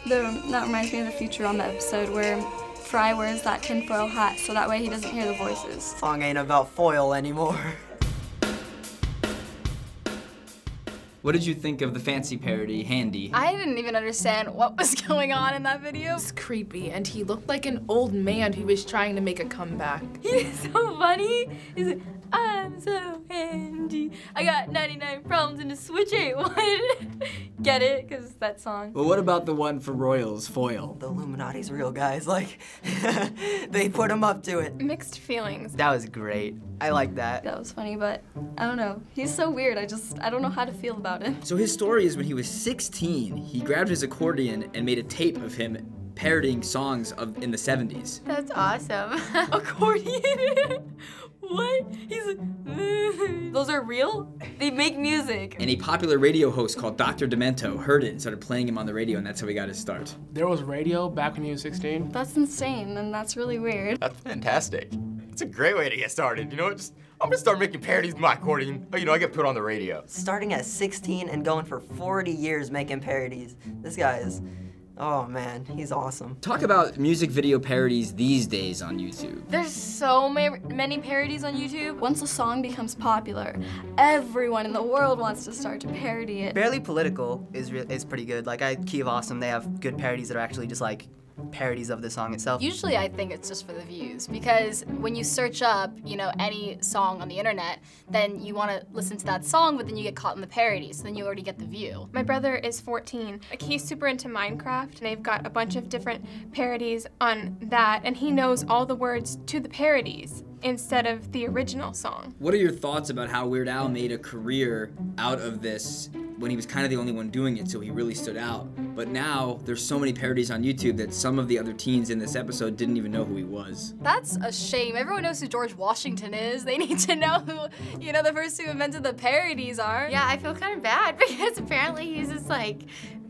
That reminds me of the Futurama episode where Fry wears that tinfoil hat so that way he doesn't hear the voices. Song ain't about foil anymore. What did you think of the fancy parody, Handy? I didn't even understand what was going on in that video. It was creepy, and he looked like an old man who was trying to make a comeback. He's so funny. He's like, I'm so handy. I got 99 problems in the Switch 8-1. Get it? Because that song. Well, what about the one for Royals, Foil? The Illuminati's real, guys. Like, they put him up to it. Mixed feelings. That was great. I like that. That was funny, but I don't know. He's so weird. I don't know how to feel about it. So his story is when he was 16, he grabbed his accordion and made a tape of him parodying songs in the 70s. That's awesome. Accordion? What? He's like, those are real? They make music. And a popular radio host called Dr. Demento heard it and started playing him on the radio, and that's how he got his start. There was radio back when he was 16? That's insane, and that's really weird. That's fantastic. It's a great way to get started, you know? I'm gonna start making parodies with my accordion. You know, I get put on the radio. Starting at 16 and going for 40 years making parodies. This guy is, oh man, he's awesome. Talk about music video parodies these days on YouTube. There's so many parodies on YouTube. Once a song becomes popular, everyone in the world wants to start to parody it. Barely Political is pretty good. Like, Key of Awesome, they have good parodies that are actually just like parodies of the song itself. Usually I think it's just for the views, because when you search up, you know, any song on the internet, then you want to listen to that song, but then you get caught in the parody, so then you already get the view. My brother is 14. Like, he's super into Minecraft, and they've got a bunch of different parodies on that, and he knows all the words to the parodies instead of the original song. What are your thoughts about how Weird Al made a career out of this when he was kind of the only one doing it, so he really stood out? But now there's so many parodies on YouTube that some of the other teens in this episode didn't even know who he was. That's a shame. Everyone knows who George Washington is. They need to know who, you know, the first who invented the parodies are. Yeah, I feel kind of bad because apparently he's this like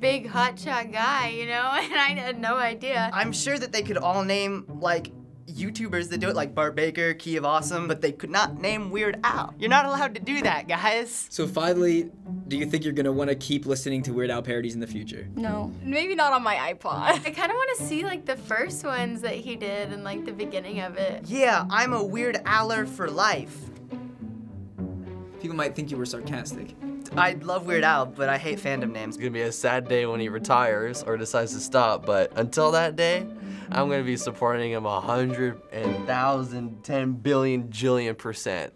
big hotshot guy, you know, and I had no idea. I'm sure that they could all name like YouTubers that do it, like Bart Baker, Key of Awesome, but they could not name Weird Al. You're not allowed to do that, guys. So finally, do you think you're gonna wanna keep listening to Weird Al parodies in the future? No. Maybe not on my iPod. I kind of want to see like the first ones that he did and like the beginning of it. Yeah, I'm a Weird Aller for life. People might think you were sarcastic. I love Weird Al, but I hate fandom names. It's gonna be a sad day when he retires or decides to stop, but until that day, I'm gonna be supporting him 100,000, 10 billion, jillion %.